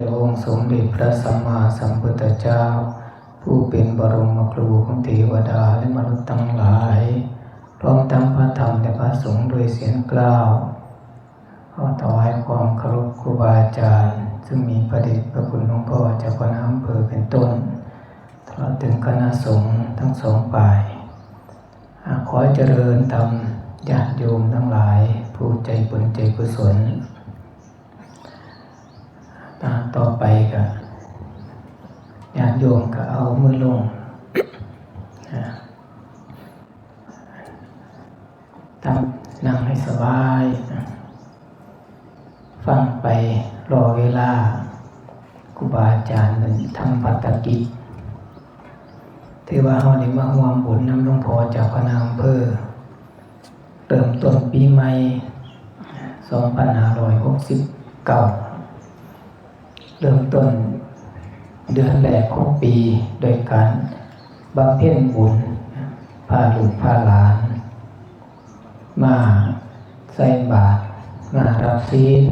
องค์สมเด็จพระสัมมาสัมพุทธเจ้าผู้เป็นบรมครูของเทวดาและมนุษย์ทั้งหลายพร้อมทั้งพระธรรมและพระสงฆ์โดยเสียงกล่าวขอถวายความเคารพครูบาอาจารย์ซึ่งมีพระเดชพระคุณหลวงพ่อเจ้าคณะอำเภอเป็นต้นตลอดถึงคณะสงฆ์ทั้งสองฝ่ายขอเจริญธรรมญาติโยมทั้งหลายผู้ใจบุญใจกุศลต่อไปก็ญาติโยมก็เอามือลงนั่งให้สบายฟังไปรอเวลาครูบาอาจารย์มันทำภัตตกิจที่ว่าเราได้มาร่วมบุญนำหลวงพ่อเจ้าคณะอำเภอเริ่มต้นปีใหม่2569เริ่มต้นเดือนแรกของปีโดยการบำเพ็ญบุญพาลูกพาหลานมาใส่บาตรมารับศีล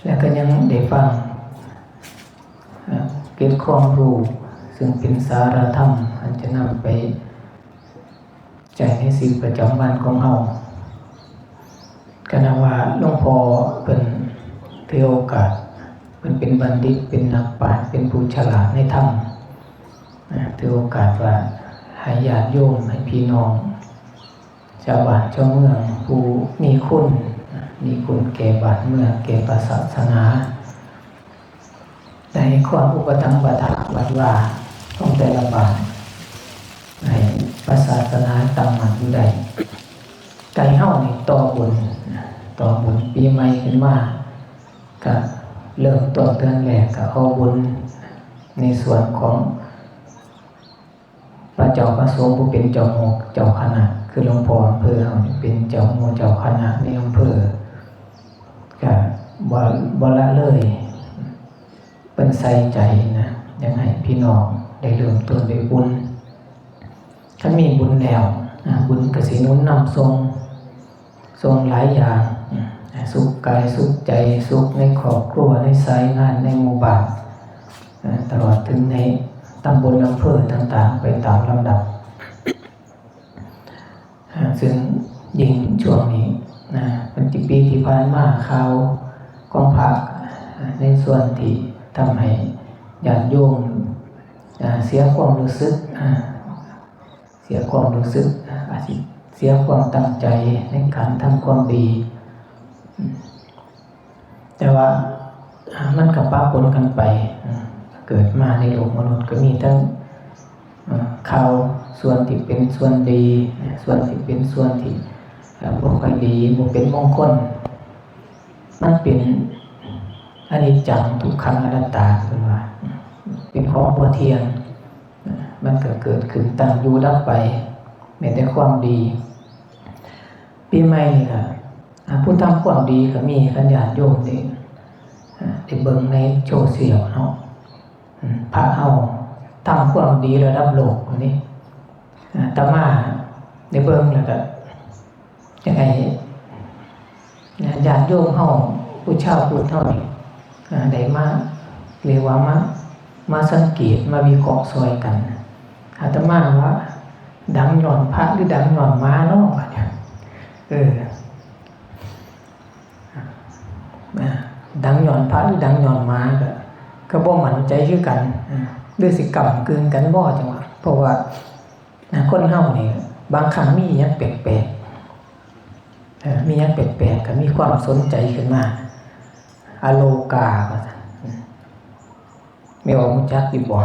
แล้วก็ยังได้ฟังเก็บความรู้ซึ่งเป็นสารธรรมอันจะนำไปใจในสิ่งประจำวันของเราก็นับว่าหลวงพ่อเป็นถือโอกาสเป็นบัณฑิตเป็นนักปราชญ์เป็นผู้ฉลาดในธรรมถือโอกาสว่าให้ญาติโยมให้พี่น้องชาวบ้านชาวเมืองผู้มีคุณแก่บ้านเมืองแก่ศาสนาในความอุปถัมภ์ประทานวัดว่าต้องแต่ละบ้านให้ศาสนาตั้งมั่นอยู่ใดไก่เฮานี่ต่อบุญปีใหม่ขึ้นมาก็เริ่มต้นเดือนแรกก็เอาบุญในส่วนของพระเจ้าพระสงฆ์ผู้เป็นเจ้าหมู่เจ้าคณะคือหลวงพ่ออำเภอเราเป็นเจ้าหมู่เจ้าคณะในอำเภอก็บ่ละเลยเป็นใส่ใจนะยังให้พี่น้องได้เริ่มต้นด้วยบุญถ้ามีบุญแล้วบุญก็สิหนุนนำทรงหลายอย่างสุขกายสุขใจสุขในครอบครัวในสายงานในหมู่บ้านตลอดถึงในตำบลอำเภอต่างๆไปตามลำดับซึ่งยิ่งช่วงนี้เป็นปีที่ผ่านมาข่าวกองผักในส่วนที่ทำให้ญาติโยมเสียความรู้สึกอาจจะเสียความตั้งใจในการทำความดีแต่ว่ามันก็ปะปนกันไปเกิดมาในโลกมนุษย์ก็มีทั้งข่าวส่วนที่เป็นส่วนดีส่วนที่เป็นส่วนที่บ่ค่อยดีบ่เป็นมงคลมันเป็นอนิจจังทุกขังอนัตตาเป็นว่าเป็นของบ่เที่ยงมันก็เกิดขึ้นตั้งอยู่ดับไปแม้แต่ความดีปีใหม่นี่ค่ะผู้ทำความดีก็มีกันญาติโยมได้เบิ่งในโซเชียลเนาะพระเฮาทำความดีระดับโลกนี่อาตมาได้เบิ่งแล้วก็จังไงญาติโยมเฮาผู้ชาวพุทธเฮานี่ได้มาเรียกว่ามาสังเกตมาวิเคราะห์ซอยกันอาตมาว่าดังย้อนพระหรือดังย้อนม้าเนาะดังย้อนพระหรือดังย้อนม้าก็บ่มั่นใจคือกันด้วยสิกรรมกลืนกันบ่จังหวะเพราะว่าคนเฮานี่บางครั้งมีหยังแปลกๆมีหยังแปลกๆก็มีความสนใจขึ้นมาอโลกาว่าซั่นไม่ว่ารู้จักดิบ่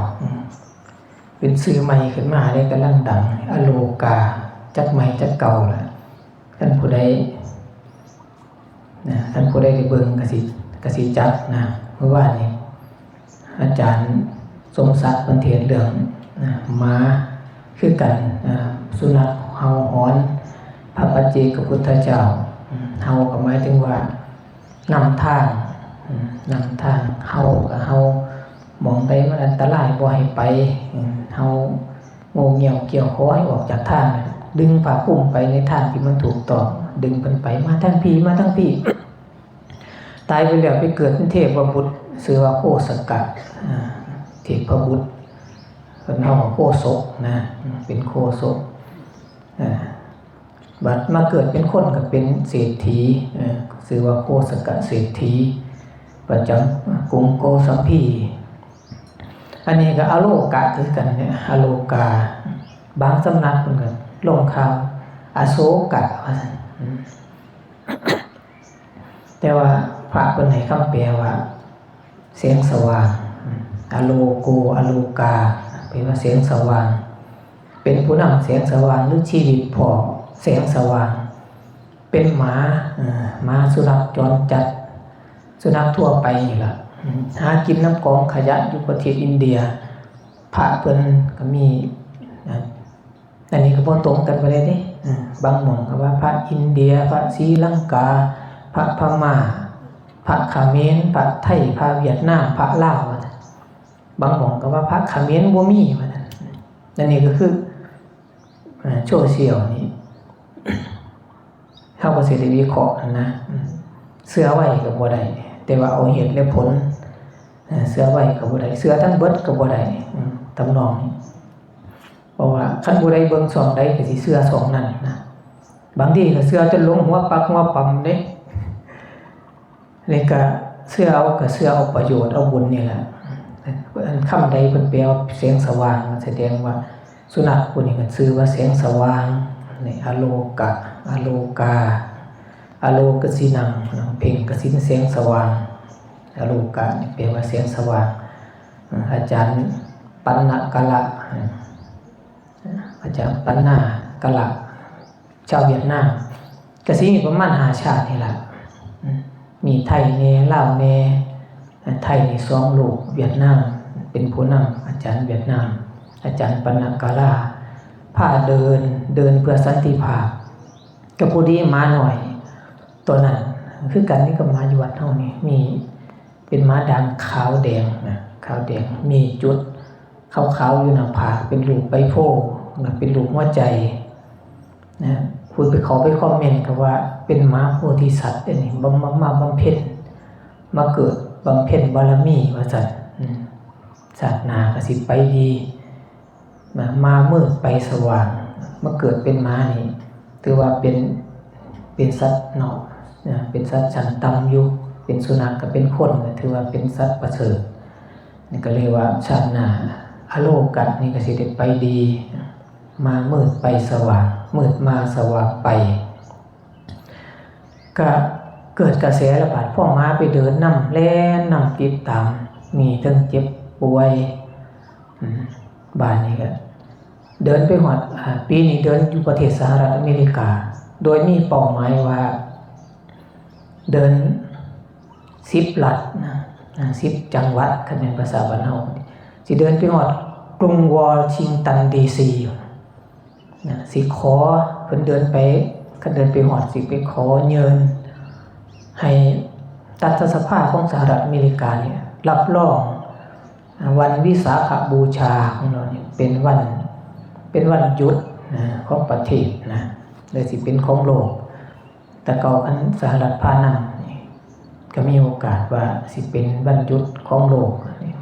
เป็นชื่อใหม่ขึ้นมาได้กำลังดังอโลกาจักใหม่จักเก่าล่ะท่านผู้ใดได้เบิ่งก็สิจักเมื่อวานนี้อาจารย์สมศักดิ์เพิ่นเทศน์เรื่องม้าคือกันสุนัขเห่าหอนพระปัจเจกพุทธเจ้าเห่าก็หมายถึงว่านำทางเห่าก็เห่ามองไปมันอันตรายบ่ให้ไปเห่าโง่เงี่ยวเกี่ยวคอให้ออกจากทางดึงพาพุ่มไปในทางที่มันถูกต้องดึงเพิ่นไปมาทางพี่ ตายไปแล้วไปเกิดเป็นเทพบุตรชื่อว่าโคสกะเทพบุตรเป็นเฮาโคศกนะเป็นโคศกบัดมาเกิดเป็นคนก็เป็นเศรษฐีชื่อว่าโคสกะเศรษฐีประจำกรุงโกสัมพีอันนี้ก็อโลกะคือกันเนี่ยอโลกาบางสำนักเพิ่นก็ลงข่าวอโศกะว่าซั่นแต่ว่าพระเพิ่นให้คำแปลว่าแสงสว่างอโลโกอโลกาแปลว่าแสงสว่างเป็นผู้นำแสงสว่างหรือชีวิตพอแสงสว่างเป็นหมาสุนัขจรจัดสุนัขทั่วไปนี่ล่ะหากินน้ำกองขยะอยู่ประเทศอินเดียพระเพิ่นก็มีอันนี้ก็บ่ตรงกันไปเลยเด้บางหม่องก็ว่าพระอินเดียพระศรีลังกาพระพม่าพระเขมรพระไทยพระเวียดนามพระลาวบางหม่องก็ว่าพระเขมรบ่มีว่าซั่นอันนี้ก็คือโซเชียลนี่เฮาก็สิได้วิเคราะห์นะเชื่อไว้ก็บ่ได้แต่ว่าเอาเหตุและผลเชื่อไว้ก็บ่ได้เชื่อทั้งเบิดก็บ่ได้ตำนองนี้เพราะว่าคันผู้ใดเบิ่งช่องใดก็สิเชื่อช่องนั้นนะบางทีก็เชื่อจนลงหัวปักหัวปั๊มเด้นี่ก็เชื่อเอาก็เชื่อเอาประโยชน์เอาบุญนี่แหละอันคำใดเพิ่นแปลว่าแสงสว่างแสดงว่าสุนัขผู้นี้ก็ชื่อว่าแสงสว่างนี่อโลกะอโลกาอโลกสินังเพ่งกสินแสงสว่างอโลกะนี่แปลว่าแสงสว่างอาจารย์ปัณณกะละอาจารย์ปัณณกะละชาวเวียดนามกสิมีประมาณ5ชาตินี่ล่ะมีไทยแน่ลาวแน่ไทยนี่2ลูกเวียดนามเป็นผู้นำอาจารย์เวียดนามอาจารย์ปัณณกะละพาเดินเพื่อสันติภาพกับผู้ดีมาหน่อยตัวนั้นคือกันนี่กับม้าอยู่วัดเฮานี่มีเป็นม้าดำขาวแดงนะขาวแดงมีจุดขาวๆอยู่หน้าผากเป็นรูปใบโพธิ์เป็นรูปหัวใจนะคุณไปขอไปคอมเมนต์ก็ว่าเป็นม้าโพธิสัตว์นี่มาบำเพ็ญมาเกิดบำเพ็ญบารมีว่าซั่นศาสนาก็สิไปดีมามืดไปสว่างมาเกิดเป็นม้านี่ถือว่าเป็นสัตว์เนาะเป็นสัตว์ชั้นต่ำอยู่เป็นสุนัขก็เป็นคนถือว่าเป็นสัตว์ประเสริฐนี่ก็เรียกว่าชาติหน้าอโลกะนี่ก็สิได้ไปดีมามืดไปสว่างมืดมาสว่างไปก็เกิดกระแสระบาดพ่อม้าไปเดินนำแล่นนำติดตามมีทั้งเจ็บป่วยบ้านนี้ก็เดินไปหอดปีนี้เดินอยู่ประเทศสหรัฐอเมริกาโดยมีเป้าหมายว่าเดิน10 รัฐ10 จังหวัดคันเป็นภาษาบ้านเฮาสิเดินไปฮอดกรุงวอชิงตันดีซีสิขอเพิ่นเดินไปคันเดินไปฮอดสิไปขอเยินให้รัฐสภาของสหรัฐอเมริกาเนี่ยรับรองวันวิสาขบูชาของเราเนี่ยเป็นวันหยุดของประเทศนะเลยสิเป็นของโลกแต่เก่าอันสหรัฐพานำก็มีโอกาสว่าสิเป็นวันหยุดของโลก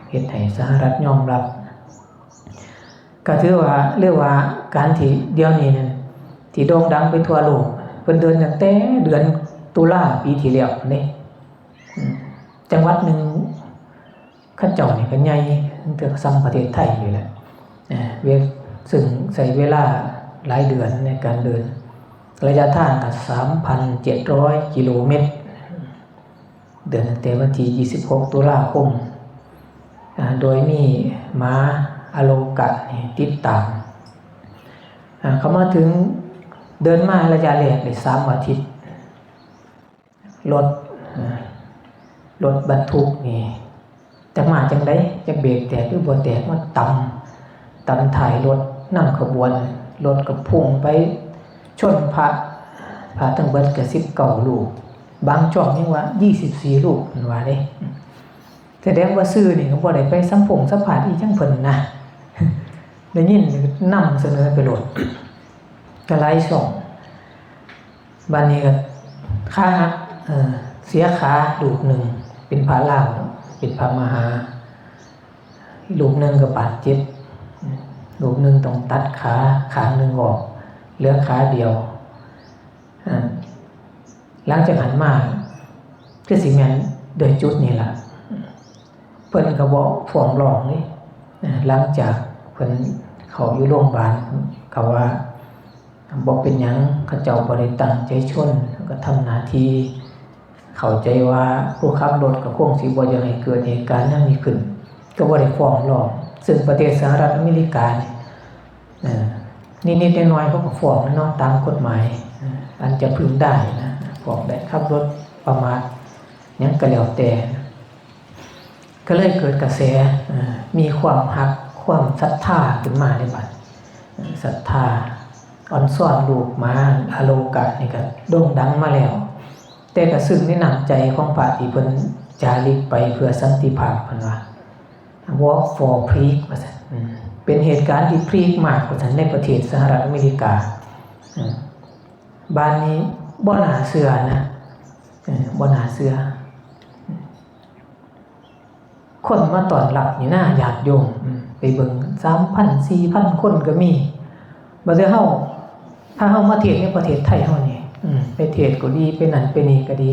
เฮ็ดให้สหรัฐยอมรับก็ถือว่าเรียกว่าการที่เดี๋ยวนี้นั่นที่โด่งดังไปทั่วโลกเพิ่นเดินตั้งแต่เดือนตุลาปีที่แล้วนี่จังหวัดนึงเขาเจ้านี่ก็ใหญ่ตั้งแต่ซ้ำประเทศไทยอยู่แหละซึ่งใช้เวลาหลายเดือนในการเดินระยะทางก็ 3,700 กิโลเมตรเดินตั้งแต่วันที่26 ตุลาคมโดยมีม้าอโลกะนี่ติดตามเขามาถึงเดินมาระยะแรกได้3 อาทิตย์รถบรรทุกนี่จักมาจังได๋จักเบรกแตกหรือบ่แตกมันต่ำถ่ายรถนำขบวนรถก็พุ่งไปชนพระทั้งเบิดก็19 ลูกบางช่องยังว่า24 ลูกมันว่าเด้แสดงว่าซื่อนี่ก็บ่ได้ไปสัมภาษณ์อีจังเพิ่นนะได้ยินนำเสนอไปโลดก็หลายช่องบัดนี้ก็ค่าหัก เสียขาลูกหนึ่งเป็นพระล่างเป็นพระมหาลูกหนึ่งก็บาดเจ็บลูกหนึ่งต้องตัดขาข้างหนึ่งออกเหลือขาเดียวหลังจากหันมาคือสิแม่นโดยจุดนี้ล่ะเพิ่นก็บอกฟ้องร้องนี่หลังจากเพิ่นเขาอยู่โรงพยาบาลเขาว่าบอกเป็นหยังเขาเจ้าบ่ได้ตั้งใจชนก็ทำหน้าที่เข้าใจว่าผู้ขับรถก็คงสิบ่อยากให้เกิดเหตุการณ์นั้นนี้ขึ้นก็บ่ได้ฟ้องร้องซึ่งประเทศสหรัฐอเมริกานิดๆน้อยๆเขาก็ฟ้องเนาะตามกฎหมายอันจะพึงได้นะฟ้องได้ขับรถประมาทหยังก็แล้วแต่ก็เลยเกิดกระแสมีความฮักความศรัทธาขึ้นมาในบัดศรัทธาอ่อนซ่อนลูกมาอโลกะนี่ก็โด่งดังมาแล้วแต่ก็ซึ่งในน้ำใจของพระที่เพิ่นจาริกไปเพื่อสันติภาพเพิ่นว่า Walk for Peace ว่าซั่นเป็นเหตุการณ์ที่พลีกมากว่าซั่นในประเทศสหรัฐอเมริกาบ้านนี้บ่น่าเชื่อนะบ่น่าเชื่อคนมาต้อนรับนี่น่าญาติโยมไปเบิ่ง 3,000 4,000 คนก็มีบ่ได้ถ้าเฮามาเทศน์ในประเทศไทยเฮานี่ไปเทศน์ก็ดีไปนั่นไปนี่ก็ดี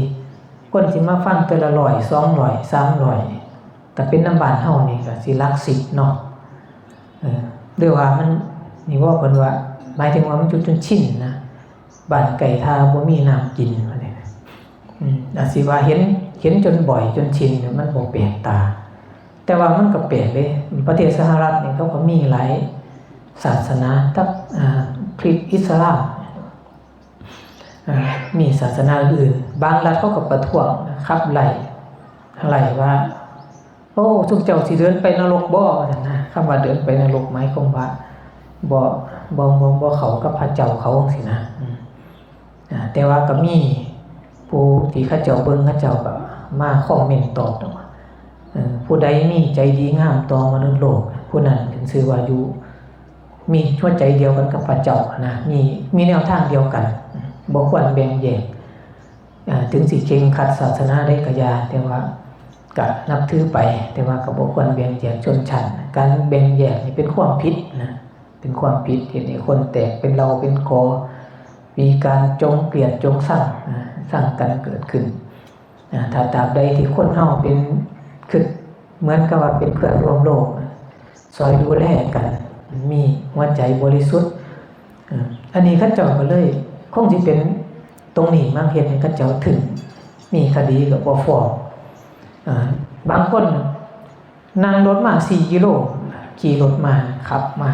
คนสิมาฟังแต่ละ100 200 300แต่เป็นน้ำบ้านเฮานี่ก็สิหลัก10เนาะหรือว่ามันนี่ว่าเพิ่นว่าหมายถึงว่ามันจนชินนะบ้านไก่ทาบ่มีน้ำกินว่านี่อาจสิว่าเห็นจนบ่อยจนชินมันบ่แปลกตาแต่ว่ามันก็แปลกเด้ประเทศสหรัฐนี่เขาก็มีหลายศาสนาทั้งคริสต์อิสลามมีศาสนาอื่นบางรัฐเขาก็ประท้วงครับไล่ว่าโอ้ทุกเจ้าสิเดินไปนรกบ่นั่นนะคำว่าเดินไปนรกหมายความว่าบ่เขากับพระเจ้าเขาจังซี่นะแต่ว่าก็มีผู้ที่เขาเจ้าเบิ่งเขาเจ้าก็มาคอมเมนต์ตอบว่าผู้ใดมีใจดีงามต่อมนุษย์โลกผู้นั้นถึงชื่อว่าอยู่มีหัวใจเดียวกันกับพระเจ้านะมีแนวทางเดียวกันบ่ควรแบ่งแยกถึงสิเข่งขัดศาสนาได้ก็อย่าแต่ว่าก็นับถือไปแต่ว่าก็บ่ควรแบ่งแยกชนชั้นการแบ่งแยกนี่เป็นความผิดนะเป็นความผิดเฮ็ดให้คนแตกเป็นเราเป็นกอมีการจงเกลียดจงสร้างกันเกิดขึ้นถ้าตราบใดที่คนเฮาเป็นคือเหมือนกับว่าเป็นเพื่อนร่วมโลกซอยดูแลกันมีหัวใจบริสุทธิ์อันนี้เขาเจ้าก็เลยคงสิเป็นตรงนี้มั้งเฮ็ดให้เขาเจ้าถึงมีคดีก็บ่ฟ้องบางคนนั่งรถมา4กิโลขี่รถมาขับมา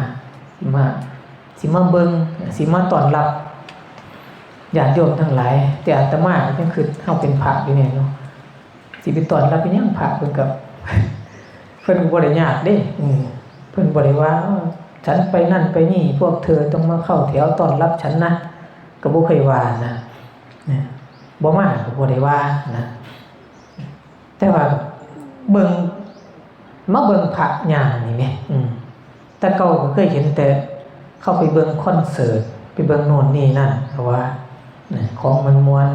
สิมาเบิ่งสิมาต้อนรับญาติโยมทั้งหลายแต่อาตมาก็ยังคือเฮาเป็นพระอยู่เนี่ยเนาะสิไปต้อนรับเป็นหยังพระเพิ่นก็เพิ่นบ่ได้ยากเด้เพิ่นบ่ได้ว่าฉันไปนั่นไปนี่พวกเธอต้องมาเข้าแถวต้อนรับฉันนะก็บ่เคยว่านะบ่มาก็บ่ได้ว่านะแต่ว่าเบิ่งพระย่างนี่แหมแต่เก่าก็เคยเห็นแต่เข้าไปเบิ่งคอนเสิร์ตไปเบิ่งโน่นนี่นั่นเพราะว่าของมันม่วน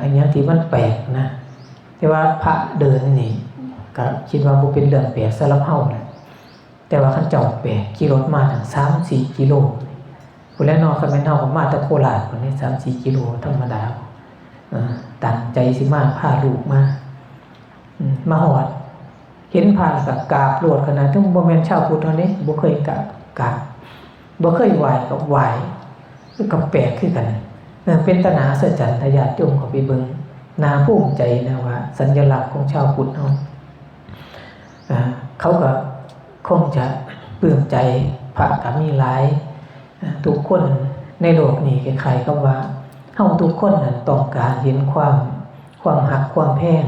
อันนี้ที่มันแปลกนะแต่ว่าพระเดินนี่ก็คิดว่าบ่เป็นเรื่องแปลกสำหรับเฮาแหละแต่ว่าคันเจ้าแปลกขี่รถมาถึง 3-4 กิโลพุ่นแล้วเนาะคันแม่นเฮาก็มาแต่โคราชพุ่นนี่ 3-4 กิโลธรรมดาตั้งใจสิมาพาลูกมาฮอดเห็นพระก็กราบโลดขนาดถึงบ่แม่นชาวพุทธเฮานี่บ่เคยกราบบ่เคยไหว้ก็ไหว้ก็แปลกคือกันเป็นตนาอัศจรรย์ญาติโยมก็ไปเบิ่งน่าภูมิใจนะว่าสัญลักษณ์ของชาวพุทธเฮาเขาก็คงจะปลื้มใจพระก็มีหลายทุกคนในโลกนี้คล้ายๆกับว่าเฮาทุกคนนั้นต้องการเห็นความรักความแพง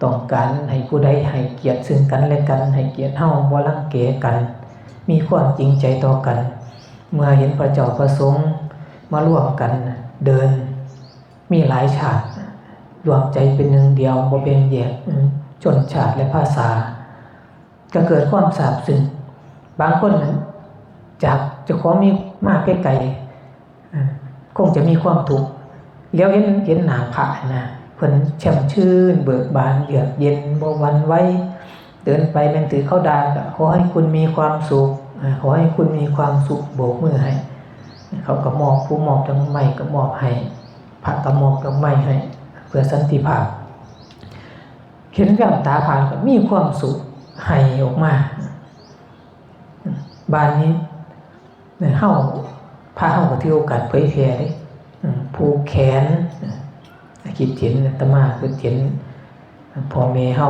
ต้องการให้ผู้ใดให้เกียรติซึ่งกันและกันให้เกียรติเฮาบ่รังแกกันมีความจริงใจต่อกันเมื่อเห็นพระเจ้าประสงค์มาร่วมกันเดินมีหลายชาติรวมใจเป็นหนึ่งเดียวบ่แบ่งแยกชนชาติและภาษาก็เกิดความซาบซึ้งบางคนจากเจ้าของมีมากไกลๆคงจะมีความทุกข์แล้วเห็นหน้าพระนะ พิ่นแช่มชื่นเบิกบานเยือกเย็นบ่หวั่นไหวเดินไปแม่นถือเขาด่าก็ขอให้คุณมีความสุขขอให้คุณมีความสุขโบกมือให้เขาก็มอบผู้มอบดอกไม้ก็มอบให้พระก็มอบดอกไม้ให้เพื่อสันติภาพเห็นแววตาผ่านก็มีความสุขให้ออกมาบ้านนี้เฮาพาเฮาก็ถือโอกาสเผยแพร่เด้ผูกแขนคิดเห็นอาตมาคือเห็นพ่อแม่เฮา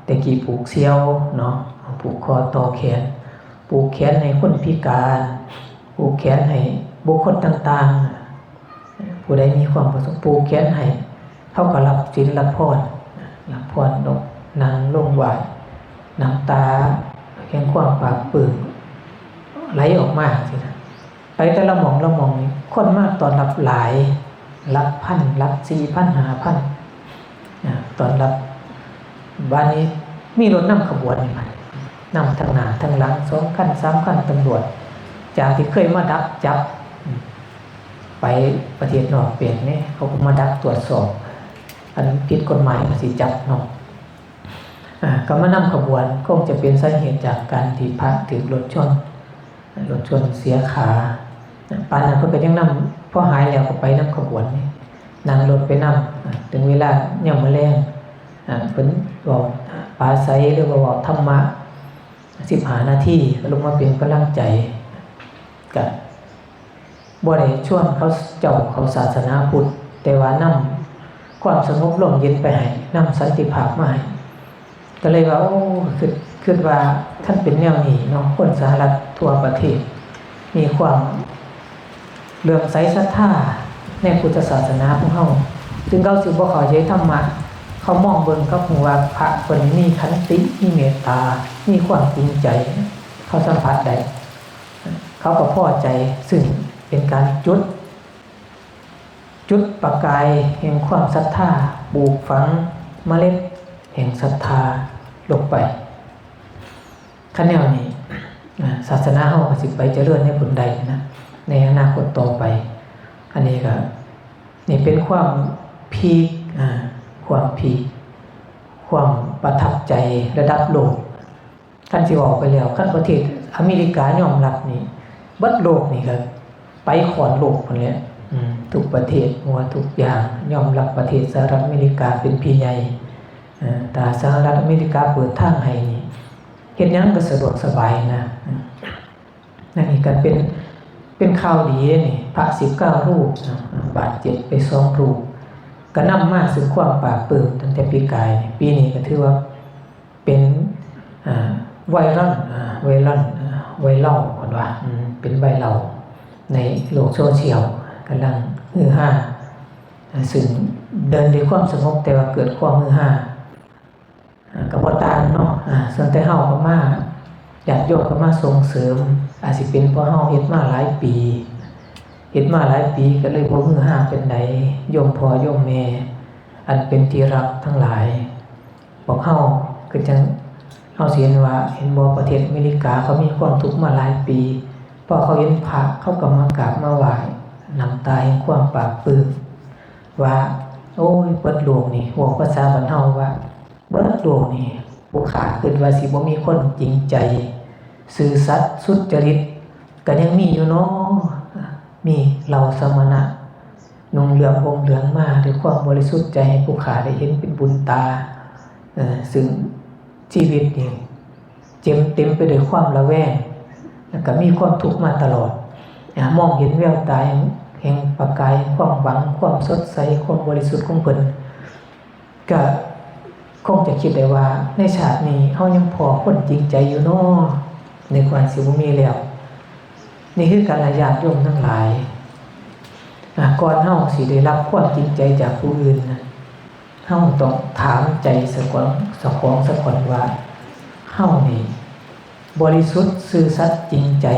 แต่กี้ผูกเสี่ยวเนาะผูกคอต่อแขนผูกแขนให้คนพิการผูกแขนให้บุคคลต่างๆผู้ใดมีความประสงค์ผูกแขนให้เฮาก็รับศีลรับพรนางลงไหวน้ำตาแห่งความปราบปลื้มไหลออกมาสินะไปแต่ละหม่องนี่คนมากตอนรับหลายรับพันรับ4,000 5,000ตอนรับบ้านนี้มีรถนำขบวนนำทางหน้าทางหลัง2 คัน 3 คันตำรวจจากที่เคยมาดักจับไปประเทศนอกเปลี่ยนนี่เขาก็มาดักตรวจสอบอันผิดกฎหมายก็สิจับเนาะก็มานำขบวนคงจะเป็นสาเหตุจากการที่พระถูกรถชนเสียขาปานนั้นเพิ่นก็ยังนำพอหายแล้วก็ไปนำขบวนนี่นั่งรถไปนำถึงเวลายามมื้อแลงเพิ่นบอกปราศัยหรือว่าบอกธรรมะ15 นาทีลงมาเป็นกำลังใจก็บ่ได้ชวนเขาศาสนาพุทธแต่ว่านำความสงบร่มเย็นไปให้นำสันติภาพมาให้ก็เลยว่าคิดว่าท่านเป็นแนวนี้เนาะคนสหรัฐทั่วประเทศมีความเลื่อมใสศรัทธาในพุทธศาสนาของเฮาถึงเขาสิบ่เข้าใจธรรมะเขามองเบิ่งกับหูว่าพระเพิ่นมีขันติมีเมตตามีความจริงใจเขาสัมผัสได้เขาก็พอใจซึ่งเป็นการจุดประกายแห่งความศรัทธาปลูกฝังเมล็ดแห่งศรัทธาลงไปคันแนวนี้ศาสนาเฮาก็สิไปเจริญในผลใดนะในอนาคตต่อไปอันนี้ก็นี่เป็นความพีคความประทับใจระดับโลกท่านสิออกไปแล้วคันประเทศอเมริกายอมรับนี่เบิดโลกนี่ก็ไปขอนโลกพุ่นแหละทุกประเทศหัวทุกอย่างยอมรับประเทศสหรัฐอเมริกาเป็นพี่ใหญ่แต่สหรัฐอเมริกาเปิดทางให้นี่เฮ็ดหยังก็สะดวกสบายนะนั่นนี่ก็เป็นข่าวดีนี่พระ19 รูปบาดเจ็บไป2 รูปก็นำมาซึ่งความปราบปลื้มตั้งแต่ปีกายปีนี้ก็ถือว่าเป็นไวรัลก่อนว่าเป็นไวรัลในโลกโซเชียลกำลังฮือฮาซึ่งเดินด้วยความสงบแต่ว่าเกิดความฮือฮาก็บ่ต่างเนาะส่วนแต่เฮาก็มาญาติโยมก็มาส่งเสริมอาจสิเป็นเพราะเฮาเฮ็ดมาหลายปีก็เลยบ่ฮือฮาเป็นใดโยมพ่อโยมแม่อันเป็นที่รักทั้งหลายบอกเฮาคือจังเฮาสิเห็นว่าเห็นบ่ประเทศอเมริกาเขามีความทุกข์มาหลายปีพอเขาเห็นพระเขาก็มากราบมาไหว้น้ำตาแห่งความปราบปลื้มว่าโอ้ยเบิดโลกนี่บอกภาษาบ้านเฮาว่าเบิดโลกนี่ผู้ขาคิดว่าสิบ่มีคนจริงใจซื่อสัตย์สุจริตก็ยังมีอยู่เนาะมีเราสมณะนุ่งเหลืองห่มเหลืองมาด้วยความบริสุทธิ์ใจให้ผู้ขาได้เห็นเป็นบุญตาซึ่งชีวิตนี่เต็มไปด้วยความระแวงแล้วก็มีความทุกข์มาตลอดมองเห็นแววตาแห่งประกายความหวังความสดใสความบริสุทธิ์ของเพิ่นก็คงจะคิดได้ว่าในชาตินี้เฮายังพอคนจริงใจอยู่เนาะในความสิบ่มีแล้วนี่คือการญาติโยมทั้งหลายก่อนเฮาสิได้รับความจริงใจจากผู้อื่นนะเฮาต้องถามใจสักก่อนว่าเฮานี่บริสุทธิ์ซื่อสัตย์จริงใจ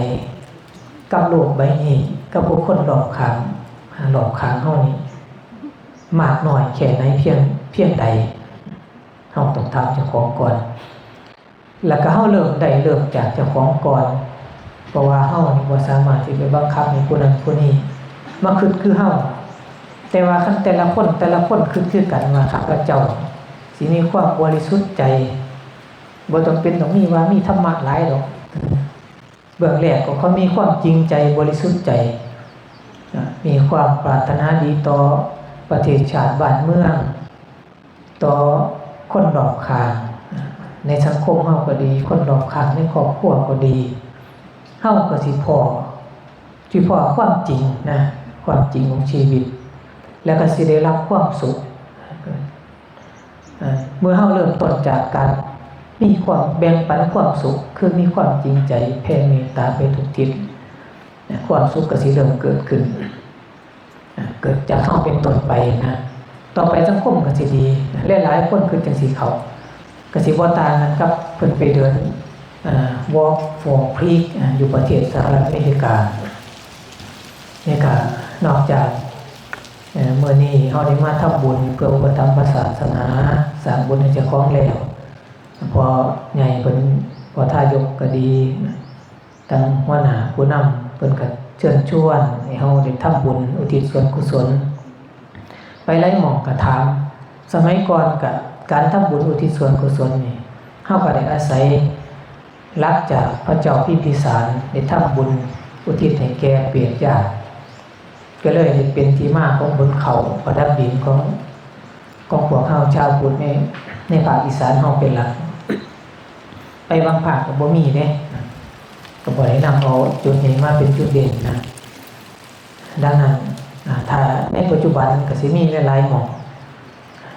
กับโลกใบนี้กับบุคคลรอบข้างเฮานี่มากน้อยแค่ไหนเพียงใดเฮาต้องถามเจ้าของก่อนแล้วก็เฮาเริ่มจากเจ้าของก่อนเพราะว่าเฮานี่บ่สามารถที่ไปบังคับให้ผู้นั้นผู้นี้มาคือเฮาแต่ แต่ว่าคันแต่ละคนคือกันว่าข้าพเจ้าสิมีความบริสุทธิ์ใจบ่ต้องเป็นต้องมีธรรมะหลายดอกเบื้องแรกก็เขามีความจริงใจบริสุทธิ์ใจมีความปรารถนาดีต่อประเทศชาติบ้านเมืองต่อคนรอบข้างในสังคมเฮาก็ดีคนรอบข้างในครอบครัวก็ดีเฮาก็สิพอความจริงนะความจริงของชีวิตแล้วก็สิได้รับความสุขเมื่อเฮาเริ่มต้นจากการมีความแบ่งปันความสุขคือมีความจริงใจแผ่เมตตาไปทุกทิศความสุขก็สิเริ่มเกิดขึ้นเกิดจากเฮาเป็นต้นไปนะต่อไปสังคมก็สิดีหลายๆคนคือจังสิเขาก็สิบ่ต่างกันกับเพิ่นไปเดินwalk for peace อยู่ประเทศสหรัฐอเมริกานี่ก็นอกจากเมื่อนี้เฮาได้มาทำบุญเพื่ออุปถัมภ์ศาสนาสร้างบุญให้เจ้าของแล้วพอใหญ่เพิ่นพอทายกก็ดีทั้งหัวหน้าผู้นำเพิ่นก็เชิญชวนให้เฮาได้ทำบุญอุทิศส่วนกุศลไปไล่หม่องก็ถามสมัยก่อนก็การทำบุญอุทิศส่วนกุศลนี่เฮาก็ได้อาศัยหลักจากพระเจ้าพิมพิสารได้ทำบุญอุทิศให้แก่เปรียบญาติก็เลยเป็นที่มาของบนเขาประดับดินของพวกเฮาชาวพุทธในภาคอีสานเฮาเป็นหลักไปบางภาคก็บ่มีเด้ก็บ่ได้นำเอาจุดนี้มาเป็นจุดเด่นนะดังนั้นถ้าในปัจจุบันก็สิมีหลายๆหม่อง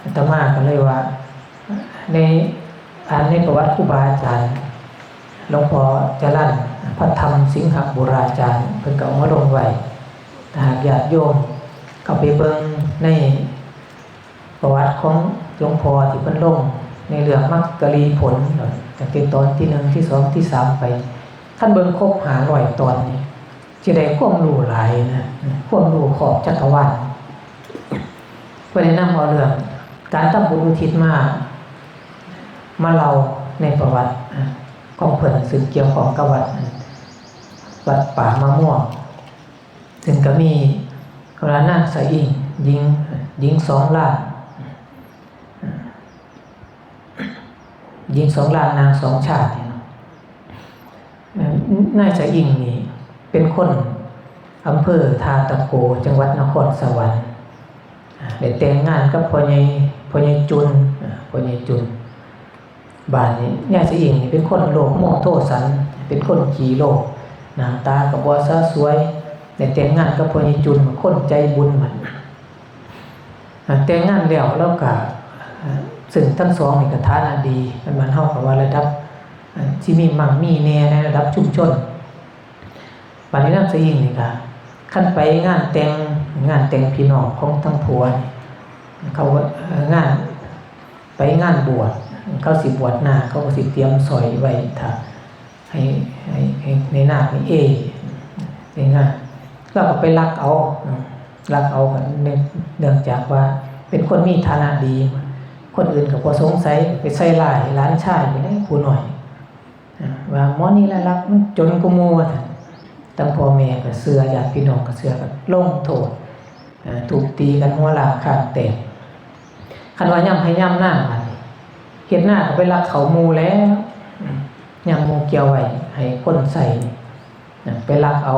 อาตมาก็เลยว่าในประวัติครูบาอาจารย์หลวงพ่อจรัญพระธรรมสิงหบุราจารย์เพิ่นก็เอามาลงไว้ถ้าหากญาติโยมเข้าไปเบิ่งในประวัติของหลวงพ่อที่เพิ่นลงในเรื่องมรรคลีผลตั้งแต่ตอนที่1ที่2ที่3ไปท่านเบิ่งครบ500ตอนนี่สิได้ความรู้หลายนะความรู้ขอบจักรวาลเพิ่นแนะนำเอาเรื่องการทำบุญอุทิศมาเล่าในประวัติของเพิ่นซึ่งเกี่ยวข้องกับวัดป่ามะม่วงซึ่งก็มีพระนางสะอิ่งหญิง2 ล้านหญิง2 ล้านนาง2 ชาตินายสะอิ่งนี่เป็นคนอำเภอทาตะโกจังหวัดนครสวรรค์ได้แต่งงานกับพ่อใหญ่จุนบ้านนี้นายสะอิ่งนี่เป็นคนโลภโมโทสันเป็นคนขี้โลภหน้าตาก็บ่ซะสวยได้แต่งงานกับพ่อใหญ่จุนคนใจบุญมันแต่งงานแล้วก็ซึ่งทั้งสองนี่ก็ฐานะดีมันเฮาก็ว่าระดับที่มีมั่งมีแน่ในระดับชุมชนบัดนี้นางสะอิ่งนี่ก็คันไปงานแต่งพี่น้องของทั้งผัวนี่เขางานไปงานบวชเขาสิบวชหน้าเขาก็สิเตรียมสอยไว้ถ้าให้ในหน้ามีในงานก็ไปลักเอากันเนื่องจากว่าเป็นคนมีฐานะดีคนอื่นก็บ่สงสัยไปใส่ร้ายหลานชายไปได้ผู้น้อยว่าหมอนี่แหละรักมันจนกูโมว่าซั่นตั้งพ่อแม่ก็เชื่อญาติพี่น้องก็เชื่อกันลงโทษถูกตีกันหัวล้างข้างแตกคันว่าย่ำให้ย่ำหน้ามันเฮ็ดหน้าก็ไปรักเขาหมู่แล้วย่ำหมู่เกี่ยวไว้ให้คนใส่ไปรักเอา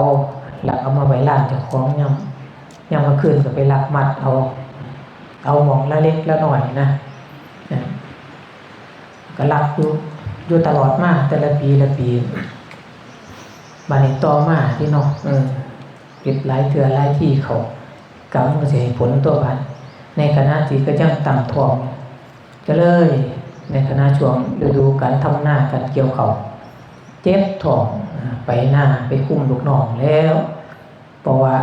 มาไว้ร้านเจ้าของย่ำกลางคืนก็ไปรักมัดเอาหม่องละเล็กละน้อยนะก็รักอยู่ตลอดมาแต่ละปีบัดนี้ต่อมาที่เนาะปิดหลายเทื่อหลายที่เขากำก็สิให้ผลตัวบัดในคณะที่ก็ยังตั้งท้องก็เลยในคณะช่วงฤดูการทำนาการเกี่ยวข้าวเจ็บท้องไปหน้าไปคุมลูกน้องแล้วเพราะว่า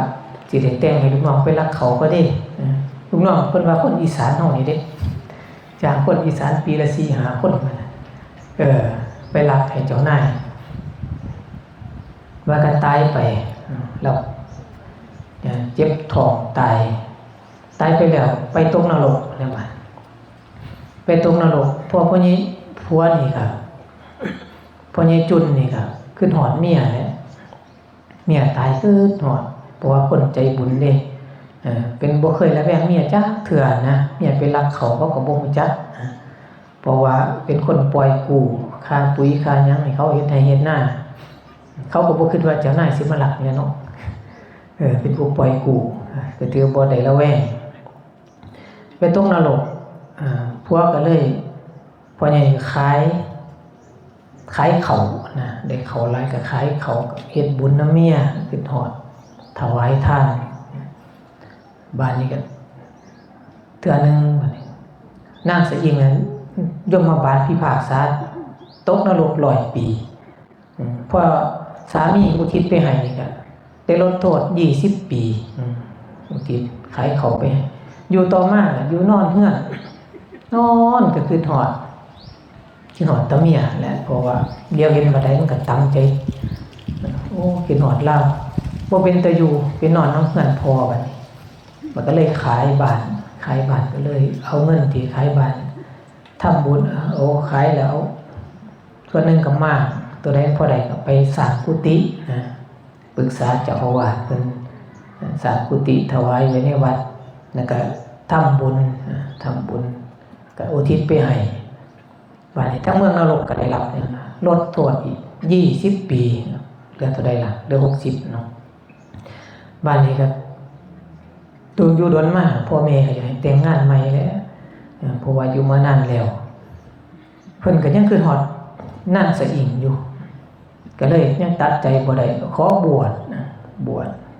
สิได้แต่งให้ลูกน้องไปรักเขาก็ได้ลูกน้องเพิ่นว่าคนอีสานเฮานี่เด้จากคนอีสานปีละ 4-5 คนมาไปรักให้เจ้านายว่ากันตายไปแล้วเจ็บท้องตายไปแล้วไปตกนรกแล้วบัดไปตกนรกพอพ่อนี้ผัวนี่ครับพ่อใหญ่จุนนี่ครับคือหอดเมียแหละเมียตายคือหอดเพราะว่าคนใจบุญเด้ เป็นบ่เคยระแวงเมียจักเถื่อนะเมียไปรักเขาก็บ่ฮู้จักเพราะว่าเป็นคนปล่อยกู้ค่าปุ๋ยค่าหยังให้เขาเฮ็ดให้เฮ็ดนาเขาก็บ่คิดว่าเจ้านายสิมารักเนี่ยเนาะเป็นผู้ปล่อยกู้ก็ถือบ่ได้ระแวงไปตกนรกพวกก็เลยพ่อใหญ่ขายเขานะได้เขาหลายก็ขายเขาเฮ็ดบุญนำเมียคิดฮอดถวายทานบ้านนี้ก็เทื่อนึงบัดนี้นางสะอิงนั้นยมบาลพิพากษาตกนรก100 ปีพอสามีอุทิศไปให้นี่ก็ได้ลดโทษ20 ปีอุทิศขายเขาไปอยู่ต่อมาอยู่นอนเฮือนนอนก็คือหอดตะเมียแหละเพราะว่าเดียวเห็นบ่ได้มันก็ตั้งใจโอ้คิดหอดลาวบ่เป็นตาอยู่ไปนอนนำเฮือนพอบัดนี้มันก็เลยขายบ้านก็เลยเอาเงินที่ขายบ้านทำบุญขายแล้วส่วนนึงก็มากตัวใดพอได้ก็ไปสร้างกุฏินะปรึกษาเจ้าอาวาสเพิ่นสร้างกุฏิถวายไว้ในวัดแล้วก็ทำบุญก็อุทิศไปให้บ้านนี้ทั้งเมืองนรกก็ได้รับเนี่ยลดโทษอีก20 ปีเหลือเท่าใดล่ะเหลือ60เนาะบ้านนี้ก็ตูนอยู่ดนมาพ่อแม่ก็อยากให้แต่งงานใหม่แล้วเพราะว่าอยู่มานานแล้วเพิ่นก็ยังคือฮอดนางสะอิงอยู่ก็เลยยังตัดใจบ่ได้ขอบวช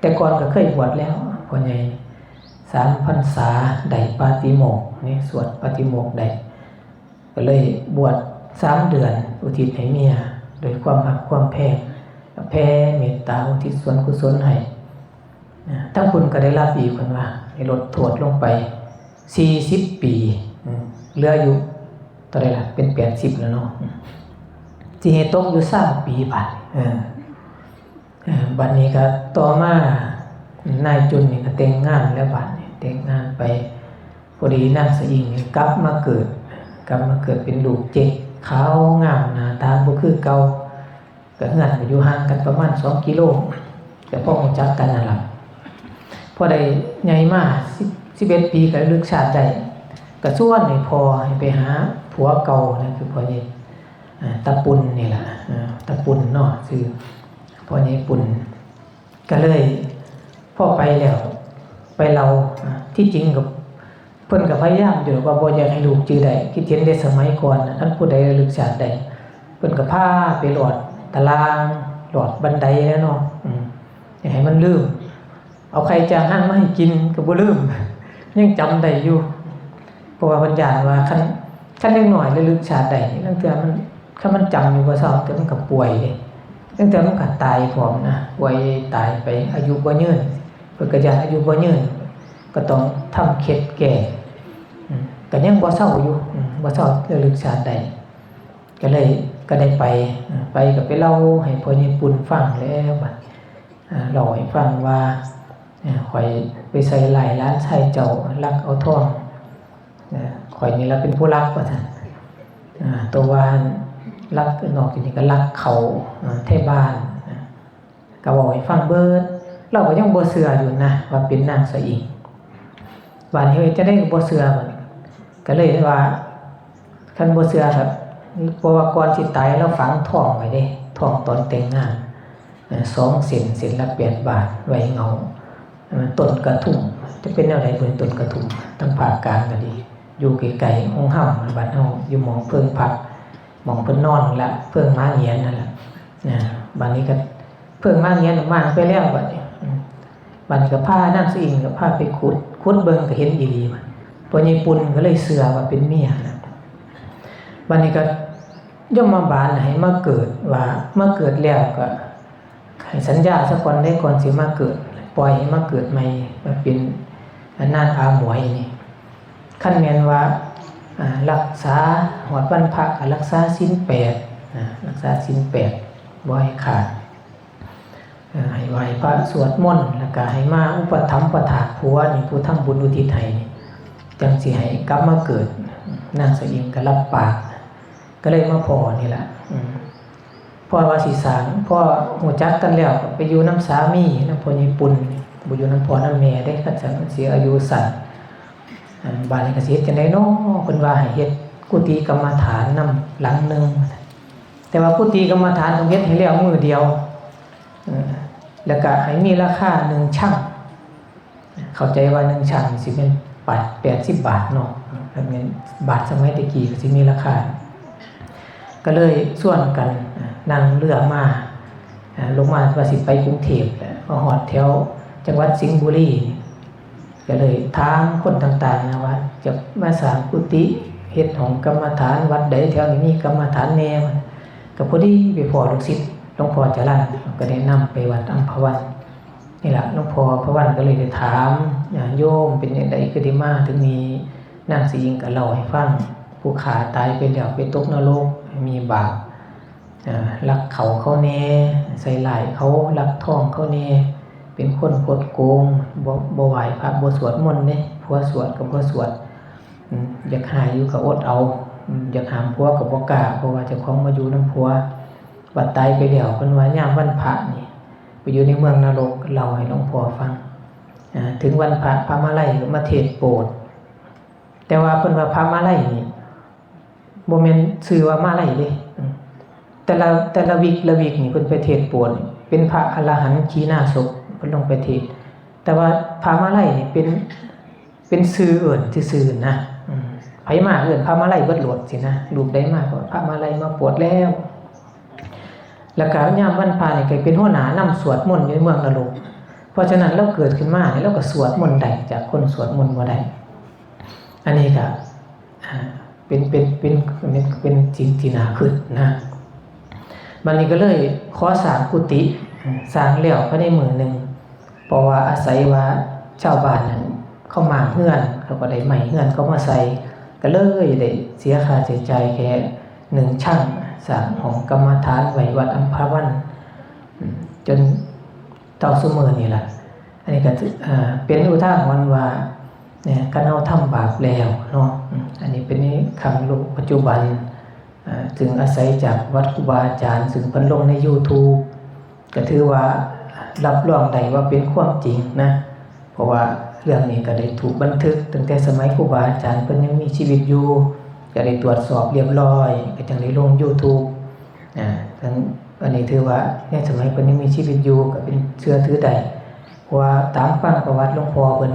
แต่ก่อนก็เคยบวชแล้วพ่อใหญ่3 พรรษาได้ปาติโมกข์นี่สวดปาติโมกข์ได้ก็เลยบวช3 เดือนอุทิศให้เมียโดยความรักความแผ่เมตตาอุทิศส่วนกุศลให้ทั้งคุณก็ได้รับอีกเพิ่นว่าให้ลดโทษลงไป40 ปีเหลืออยู่เท่าใดล่ะเป็น80แล้วเนาะสิให้ตกอยู่3 ปีบัดบัดนี้ก็ต่อมานายจุนนี่ก็แต่งงานแล้วบัดนี้แต่งงานไปพอดีนางสะอิงนี่กลับมาเกิดเป็นลูกเจ็กขาวงามหน้าตาบ่คือเก่าก็เฮือนก็อยู่ห่างกันประมาณ2 กิโลแต่พอรู้จักกันนั่นล่ะพอได้ใหญ่มา11 ปีก็ลึกชาติได้ก็ชวนให้พ่อให้ไปหาผัวเก่านั่นคือพ่อใหญ่ตะปุนนี่ล่ะตะปุนเนาะชื่อพ่อใหญ่ปุนก็เลยพ่อไปแล้วไปเราที่จริงกับเพิ่นก็พยายามอยู่ว่าบ่อยากให้ลูกจื้อได้คิดเห็นได้สมัยก่อนท่านผู้ใดระลึกชาติได้เพิ่นก็พาไปหลอดตารางหลอดบันไดแล้วเนาะอยากให้มันลืมเอาไข่จางหั่งมาให้กินก็บ่ลืมยังจำได้อยู่เพราะว่าเพิ่นย้านว่าคันเล็กน้อยระลึกชาติได้ตั้งแต่มันคันมันจำอยู่บ่ซ้ำแต่มันก็ป่วยเด้ตั้งแต่มันก็ตายพร้อมนะป่วยตายไปอายุบ่ยืนเพิ่นก็ย้านอายุบ่ยืนก็ต้องทำเคล็ดแก่ก็ยังบ่เศร้าอยู่บ่เศร้าระลึกชาติได้ก็ได้ไปก็ไปเล่าให้พ่อใหญ่ปุณฟังแล้วบัดเล่าให้ฟังว่าข่อยไปใส่หลายล้านชายเจ้าลักเอาทองข่อยนี่ล่ะเป็นผู้รักว่าซั่นตัววานรักนอกจากนี้ก็รักเขาแท้บ้านก็บอกให้ฟังเบิดเราก็ยังบ่เชื่ออยู่นะว่าเป็นนางสะอิงบ้านเฮาจะได้บ่เชื่อบัดก็เลยว่าคันบ่เชื่อครับเพราะว่าก่อนสิตายเราฝังทองไว้เด้ทองตอนแต่งงาน2 เส้นละ8 บาทไว้เงาต้นกระทุ่มจะเป็นแนวใดเบิ่งต้นกระทุ่มทางภาคกลางก็ดีอยู่ไกลๆห้องห้ำบ้านเฮาอยู่หม้องเพิ่งพักหม้องเพิ่นนอนละเพิ่งม้าเหียนนั่นล่ะบ้านนี้ก็เพิ่งม้าเหียนมาไปแล้วบัดนี้บัดนี้ก็พานางสะอิงก็พาไปขุดเบิ่งก็เห็นอีหลีว่าพ่อใหญ่ปุณก็เลยเชื่อว่าเป็นเมียนะบัดนี้ก็ยมบาลให้มาเกิดว่ามาเกิดแล้วก็ให้สัญญาซะก่อนได้ก่อนสิมาเกิดปล่อยให้มาเกิดใหม่มาเป็นนางอาหมวยนี่คันแม่นว่ารักษาหอดวันพระก็รักษาศีล8รักษาศีล8บ่ให้ขาดให้ไหว้พระสวดมนต์แล้วก็ให้มาอุปถัมภ์ประทานผัวนี่ผู้ทำบุญอุทิศให้นี่จังสิให้กลับมาเกิดนางสะอิงก็รับปากก็เลยมาพอนี่ล่ะพ่อว่าสิสร้างพ่อฮู้จักกันแล้วก็ไปอยู่นำสามีนำพ่อใหญ่ปุณ บ่อยู่นำพ่อนำแม่เด้คันซั่นมันสิอายุสั้นบ้านนี้ก็สิเฮ็ดจังได๋เนาะเพิ่นว่าให้เฮ็ดกุฏิกรรมฐานนำหลังนึงแต่ว่ากุฏิกรรมฐานต้องเฮ็ดให้แล้วมื้อเดียวแล้วก็ให้มีราคา1ชั่งเข้าใจว่า1ชั่งสิเป็น80 บาทเนาะถ้าแม่นบาทสมัยตะกี้ก็สิมีราคาก็เลยชวนกันนั่งเรือมาลงมาว่าสิไปกรุงเทพมาฮอดแถวจังหวัดสิงห์บุรีก็เลยถามคนต่างๆนะว่าจะมาสร้างกุฏิเฮ็ดห้องกรรมฐานวัดใดแถวนี้มีกรรมฐานแน่ก็พอดีไปพ้อลูกศิษย์หลวงพ่อจรัญก็ได้นำไปวัดอัมพวันนี่ล่ะหลวงพ่อพระวันก็เลยได้ถามโยมเป็นจังได๋คือได้มาถึงมีนางสิหญิงก็เล่าให้ฟังผู้ขาตายไปแล้วไปตกนรกมีบาปลักเขาแน่ใส่หลายเขาลักทองเขาแน่เป็นคนคดโกงบ่ไหว้พระบ่สวดมนต์เด้ผัวสวดก็บ่สวดอยากหายอยู่ก็อดเอาอยากหามผัวก็บ่กล้าเพราะว่าเจ้าของมาอยู่นำผัวบัดตายไปแล้วเพิ่นว่ายามวันพระนี่ไปอยู่ในเมืองนรกเล่าให้หลวงพ่อฟังถึงวันพระพระมาลัยก็มาเทศน์โปรดแต่ว่าเพิ่นว่าพระมาลัยนี่บ่แม่นชื่อว่ามาลัยเด้แต่ละวิกนี่เพิ่นไปเทศน์โปรดเป็นพระอรหันต์ขีณาสพเพิ่นลงไปเทศน์แต่ว่าพระมาลัยนี่เป็นชื่อเอิ้นซื่อๆนะไผมาเอิ้นพระมาลัยเบิดโลดสินะรูปใดมาก็พระมาลัยมาโปรดแล้วก็ยามวันพระนี่ก็เป็นหัวหน้านำสวดมนต์อยู่ในเมืองนรกเพราะฉะนั้นเราเกิดขึ้นมานี่เราก็สวดมนต์ได้จากคนสวดมนต์บ่ได้อันนี้ก็เป็นจริงที่น่าคิดนะบัดนี้ก็เลยขอสร้างกุฏิสร้างแล้วภายในมื้อนึงเพราะว่าอาศัยว่าชาวบ้านนั้นเข้ามาเฮือนเขาก็ได้ไม้เฮือนเขามาใส่ก็เลยได้เสียค่าใช้จ่ายแค่1ชั่งสร้างห้องกรรมฐานไว้วัดอัมพวันจนเท่าซุมื้อนี่ล่ะอันนี้ก็เป็นอุทาหรณ์ว่าเนี่ยคันเฮาทำบาปแล้วเนาะอันนี้เป็นคำโลกปัจจุบันจึงอาศัยจากวัดครูบาอาจารย์ซึ่งเพิ่นลงใน YouTube ก็ถือว่ารับรองได้ว่าเป็นความจริงนะเพราะว่าเรื่องนี้ก็ได้ถูกบันทึกตั้งแต่สมัยครูบาอาจารย์เพิ่นยังมีชีวิตอยู่ก็ได้ตรวจสอบเรียบร้อยก็จังได้ลง YouTube ทั้งอันนี้ถือว่าในสมัยเพิ่นยังมีชีวิตอยู่ก็เป็นเชื่อถือได้เพราะว่าตามฟังประวัติหลวงพ่อเพิ่น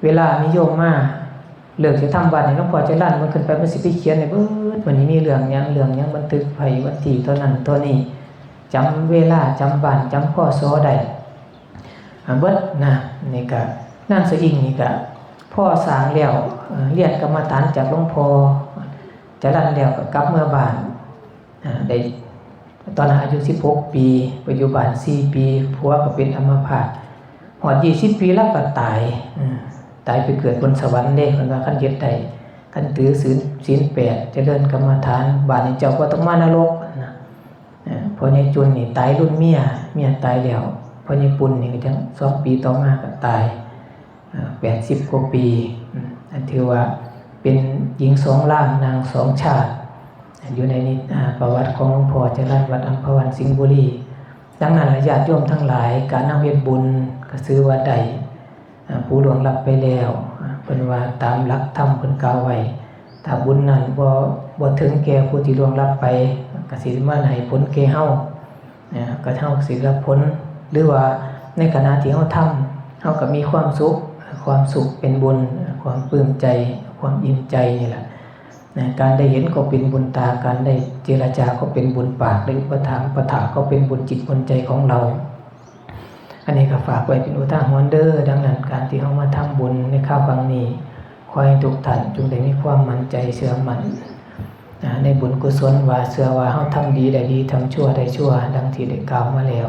เวลามีโยมมาเลิกสิทำวัดนี่หลวงพ่อจะลั่นมันขึ้นไปมันสิไปเขียนให้เบิดวันนี้มีเรื่องหยังบันทึกไว้วันที่เท่านั้นเท่านี้จำเวลาจำวันจำพศได้เบิดนะนี่ก็นางสะอิงนี่ก็พ่อสร้างแล้วเรียนกรรมฐานจากหลวงพ่อจะลั่นแล้วก็กลับเมื่อบ้านได้ตอนนั้นอายุ16ปีปัจจุบัน4ปีผัวก็เป็นอัมพาตฮอด20ปีแล้วก็ตายไปเกิดบนสวรรค์เด้เพิ่นว่าคันเฮ็ดได้คันถือศีล8เจริญกรรมฐานบาดนี้เจ้าก็ต้องมานรกนะพอใหญ่จุนนี่ตายรุ่นเมียตายแล้วพอใหญ่ปุณนี่ก็จัง2ปีต่อมาก็ตาย80กว่าปีอันถือว่าเป็นหญิง2ร่างนาง2ชาติอยู่ในนี้ประวัติของหลวงพ่อจรัญวัดอัมพวันสิงห์บุรีดังนั้นญาติโยมทั้งหลายการนำเฮ็ดบุญก็ถือว่าได้ผู้ล่วงลับไปแล้วเพิ่นว่าตามหลักธรรมเพิ่นกล่าวไว้ถ้าบุญนั้นบ่ถึงแก่ผู้ที่ล่วงลับไปก็สิมาให้ผลแก่เฮาก็เฮาสิรับผลหรือว่าในขณะที่เฮาทำเฮาก็มีความสุขเป็นบุญความปลื้มใจความอิ่มใจนี่แหละการได้เห็นก็เป็นบุญตาการได้เจรจาก็เป็นบุญปากได้อุปถัมภ์ปะถะก็เป็นบุญจิตบุญใจของเราอันนี้ก็ฝากไว้เป็นอุทาหรณ์เด้อดังนั้นการที่เฮามาทำบุญในคราวครั้งนี้ขอให้ทุกท่านจงได้มีความมั่นใจเชื่อมั่นในบุญกุศลว่าเชื่อว่าเฮาทำดีได้ดีทำชั่วได้ชั่วดังที่ได้กล่าวมาแล้ว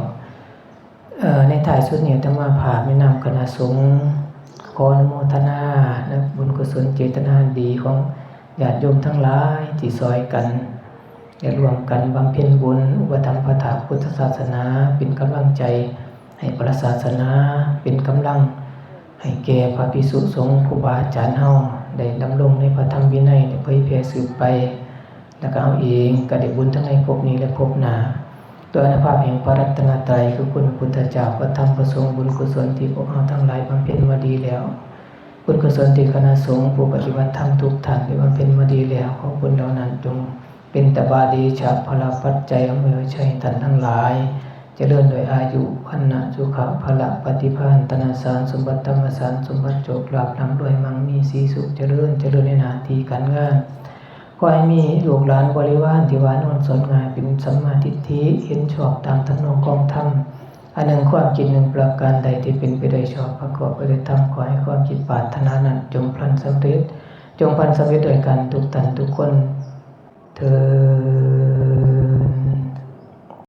ในท้ายสุดนี้อาตมาภาพแนะนำคณะสงฆ์ขออนุโมทนาบุญกุศลเจตนาดีของญาติโยมทั้งหลายที่ซอยกันได้ร่วมกันบำเพ็ญบุญอุปถัมภ์ปะถะพุทธศาสนาเป็นกำลังใจให้พระศาสนาเป็นกำลังให้แก่พระภิกษุสงฆ์ครูบาอาจารย์เฮาได้ดำรงในพระธรรมวินัยได้เผยแผ่สืบไปแล้วก็เอาเองก็ได้บุญทั้งในภพนี้และภพหน้า โดยอนุภาพแห่งพระรัตนตรัยคือคุณพุทธเจ้าพระธรรมพระสงฆ์บุญกุศลที่พวกเราทั้งหลายบำเพ็ญมาดีแล้วบุญกุศลที่คณะสงฆ์ผู้ปฏิบัติธรรมทุกท่านได้บำเพ็ญมาดีแล้วขอบุญเหล่านั้นจงเป็นตบาดีชาพลปัจจัยอำนวยชัยท่านทั้งหลายเจริญโดยอายุวันนะสุขะพละปฏิภาณตนาสารสมบัติธรรมสารสมบัติโจกลาภนำด้วยมั่งมีสีสุขเจริญในหน้าที่การงานขอให้มีลูกหลานบริวารที่หวานอ่อนสอนงานเป็นสัมมาทิฏฐิเห็นชอบตามทำนองของธรรมอันหนึ่งความคิดหนึ่งประการใดที่เป็นไปโดยชอบประกอบไปด้วยธรรมขอให้ความคิดปรารถนานั้นจงพลันสำเร็จโดยกันทุกท่านทุกคนเถิด